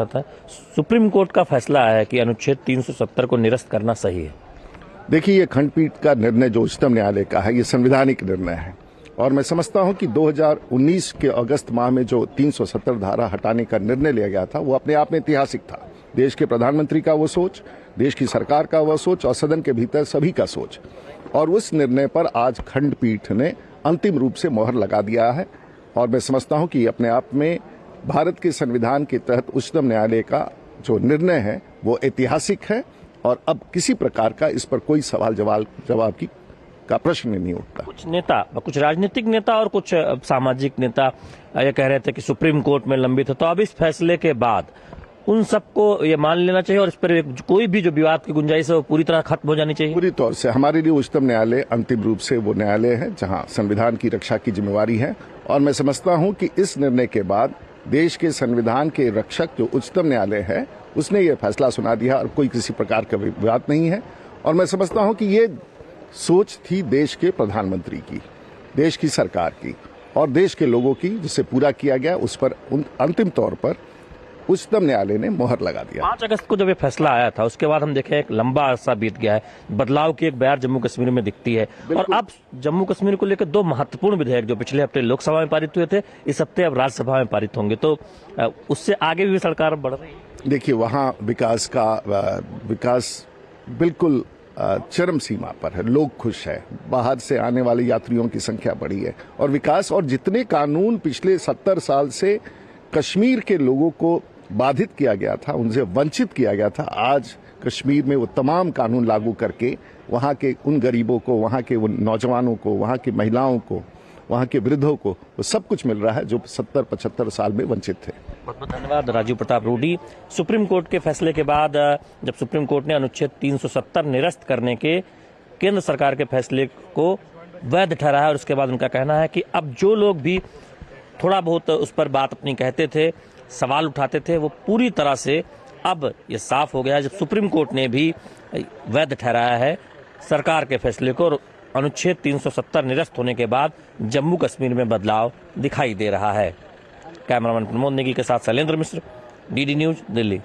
साथ है। Supreme court का फैसला है कि अनुच्छेद 370 को निरस्त करना सही है। देखिए, ये खंडपीठ का निर्णय जो उच्चतम न्यायालय का है, ये संवैधानिक निर्णय है और मैं समझता हूं कि 2019 के अगस्त माह में जो 370 धारा हटाने का निर्णय लिया गया था, वो अपने आप में ऐतिहासिक था। देश के प्रधानमंत्री का वो सोच, देश की सरकार का वो सोच और सदन के भीतर सभी का सोच, और उस निर्णय पर आज खंडपीठ ने अंतिम रूप से मोहर लगा दिया है। और मैं समझता हूं कि अपने आप में भारत के संविधान के तहत उच्चतम न्यायालय का जो निर्णय है वो ऐतिहासिक है और अब किसी प्रकार का इस पर कोई सवाल जवाब का प्रश्न नहीं उठता। कुछ नेता, कुछ राजनीतिक नेता और कुछ सामाजिक नेता ये कह रहे थे कि सुप्रीम कोर्ट में लंबित है, तो अब इस फैसले के बाद उन सबको ये मान लेना चाहिए और इस पर कोई भी जो विवाद की गुंजाइश है वो पूरी तरह खत्म हो जानी चाहिए। पूरी तौर से हमारे लिए उच्चतम न्यायालय अंतिम रूप से वो न्यायालय है जहां संविधान की रक्षा की जिम्मेवारी है और मैं समझता हूं कि इस निर्णय के बाद देश के संविधान के रक्षक जो उच्चतम न्यायालय है उसने ये फैसला सुना दिया और कोई किसी प्रकार का विवाद नहीं है। और मैं समझता हूं कि ये सोच थी देश के प्रधानमंत्री की, देश की सरकार की और देश के लोगों की, जिसे पूरा किया गया। उस पर अंतिम तौर पर उच्चतम न्यायालय ने मोहर लगा दिया। 5 अगस्त को जब ये फैसला आया था उसके बाद हम देखें एक लंबा अरसा बीत गया है, बदलाव की एक बयार जम्मू कश्मीर में दिखती है और अब जम्मू कश्मीर को लेकर 2 महत्वपूर्ण विधेयक जो पिछले हफ्ते लोकसभा में पारित हुए थे, इस हफ्ते अब राज्यसभा में पारित होंगे, तो उससे आगे भी सरकार बढ़ रही है। देखिए, वहाँ विकास बिल्कुल चरम सीमा पर है, लोग खुश है, बाहर से आने वाले यात्रियों की संख्या बढ़ी है और विकास और जितने कानून पिछले 70 साल से कश्मीर के लोगों को बाधित किया गया था, उनसे वंचित किया गया था, आज कश्मीर में वो तमाम कानून लागू करके वहाँ के उन गरीबों को, वहाँ के उन नौजवानों को, वहाँ की महिलाओं को, वहाँ के वृद्धों को वो सब कुछ मिल रहा है जो 70-75 साल में वंचित थे। बहुत बहुत धन्यवाद राजीव प्रताप रूडी। सुप्रीम कोर्ट के फैसले के बाद जब सुप्रीम कोर्ट ने अनुच्छेद 370 निरस्त करने के केंद्र सरकार के फैसले को वैध ठहराया और उसके बाद उनका कहना है कि अब जो लोग भी थोड़ा बहुत उस पर बात अपनी कहते थे, सवाल उठाते थे, वो पूरी तरह से अब ये साफ हो गया है जब सुप्रीम कोर्ट ने भी वैध ठहराया है सरकार के फैसले को। अनुच्छेद 370 निरस्त होने के बाद जम्मू कश्मीर में बदलाव दिखाई दे रहा है। कैमरामैन प्रमोद नेगी के साथ शैलेंद्र मिश्र, डीडी न्यूज, दिल्ली।